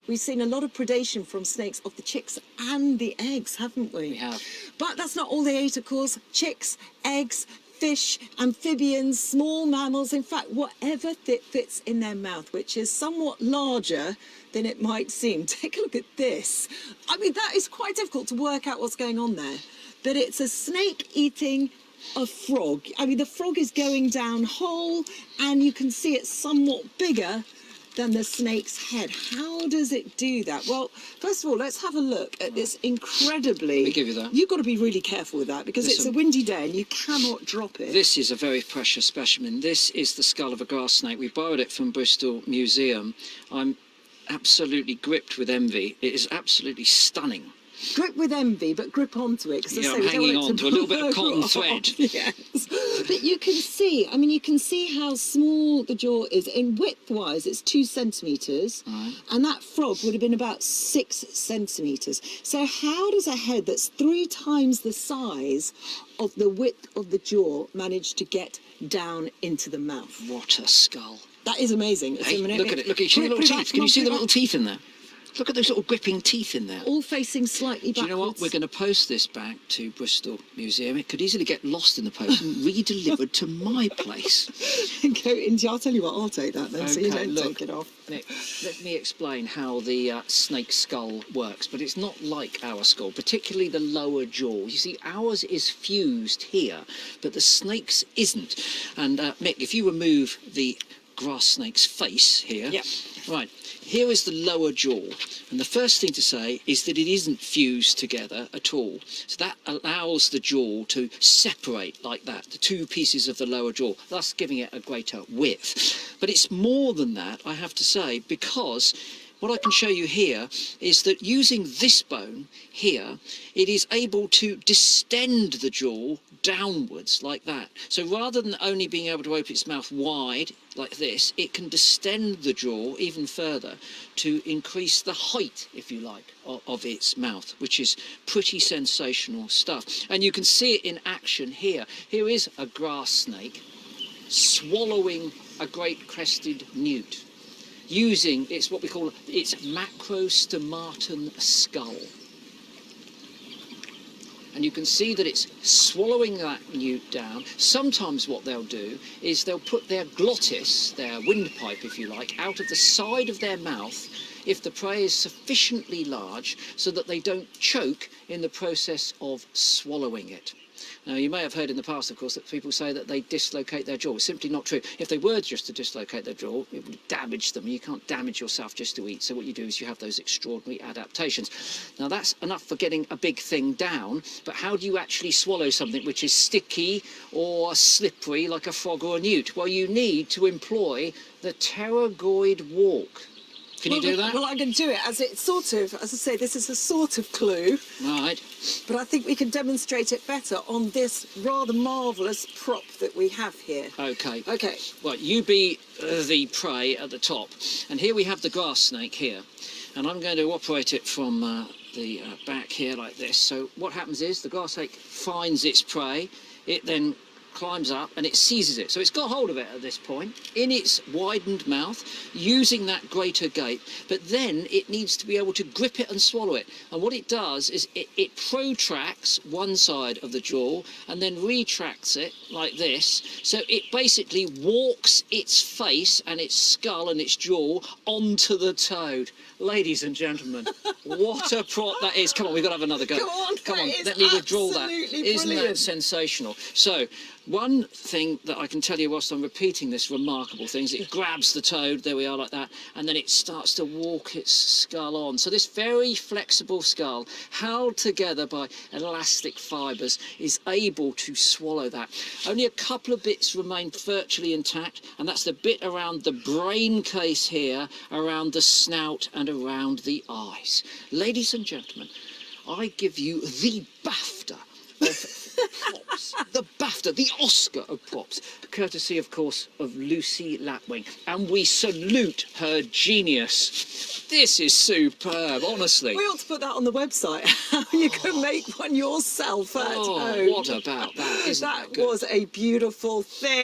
we've seen a lot of predation from snakes of the chicks and the eggs, haven't we? We have. But that's not all they ate, of course. Chicks, eggs, fish, amphibians, small mammals, in fact, whatever fits in their mouth, which is somewhat larger than it might seem. Take a look at this. I mean, that is quite difficult to work out what's going on there. But it's a snake eating a frog. I mean, the frog is going down whole, and you can see it's somewhat bigger than the snake's head. How does it do that? Well, first of all, let's have a look at this incredibly... Let me give you that. You've got to be really careful with that, because it's a windy day and you cannot drop it. This is a very precious specimen. This is the skull of a grass snake. We borrowed it from Bristol Museum. I'm absolutely gripped with envy. It is absolutely stunning. Grip with envy, but grip onto it. Yeah, I'm hanging on to a little bit of cotton thread. Yes. But you can see, I mean, you can see how small the jaw is. In width-wise, it's 2 centimetres. Right. And that frog would have been about 6 centimetres. So how does a head that's 3 times the size of the width of the jaw manage to get down into the mouth? What a skull. That is amazing. Hey, look at it. Look at the little teeth. Can you see the little teeth in there? Look at those little gripping teeth in there. All facing slightly backwards. Do you know what? We're going to post this back to Bristol Museum. It could easily get lost in the post and re-delivered to my place. Go into, I'll tell you what, I'll take that then, so you don't take it off. Nick, let me explain how the snake skull works, but it's not like our skull, particularly the lower jaw. You see, ours is fused here, but the snake's isn't. And Mick, if you remove the grass snake's face here, yep. Right, here is the lower jaw, and the first thing to say is that it isn't fused together at all. So that allows the jaw to separate like that, the 2 pieces of the lower jaw, thus giving it a greater width. But it's more than that, I have to say, because what I can show you here is that using this bone here, it is able to distend the jaw downwards like that. So rather than only being able to open its mouth wide like this, it can distend the jaw even further to increase the height, if you like, of its mouth, which is pretty sensational stuff. And you can see it in action here. Here is a grass snake swallowing a great crested newt, using its what we call its macrostomaton skull. And you can see that it's swallowing that newt down. Sometimes what they'll do is they'll put their glottis, their windpipe if you like, out of the side of their mouth if the prey is sufficiently large so that they don't choke in the process of swallowing it. Now, you may have heard in the past, of course, that people say that they dislocate their jaw. It's simply not true. If they were just to dislocate their jaw, it would damage them. You can't damage yourself just to eat. So what you do is you have those extraordinary adaptations. Now, that's enough for getting a big thing down. But how do you actually swallow something which is sticky or slippery like a frog or a newt? Well, you need to employ the pterygoid walk. Can you do that? Well, I can do it, as it's sort of, as I say, this is a sort of clue. Right. But I think we can demonstrate it better on this rather marvellous prop that we have here. Okay. Okay. Right, you be the prey at the top. And here we have the grass snake here. And I'm going to operate it from the back here like this. So what happens is the grass snake finds its prey. It then climbs up and it seizes it. So it's got hold of it at this point in its widened mouth, using that greater gape, but then it needs to be able to grip it and swallow it. And what it does is it protracts one side of the jaw and then retracts it like this. So it basically walks its face and its skull and its jaw onto the toad. Ladies and gentlemen, what a prop that is. Come on, we've got to have another go. Come on, let me withdraw that. Isn't brilliant. that sensational? So, one thing that I can tell you whilst I'm repeating this remarkable thing is it grabs the toad, there we are like that, and then it starts to walk its skull on. So this very flexible skull, held together by elastic fibres, is able to swallow that. Only a couple of bits remain virtually intact, and that's the bit around the brain case here, around the snout and around the eyes. Ladies and gentlemen, I give you the BAFTA of props, the BAFTA, the Oscar of props, courtesy, of course, of Lucy Lapwing, and we salute her genius. This is superb, honestly. We ought to put that on the website, how you can make one yourself at home. What about that? Isn't that good? Was a beautiful thing.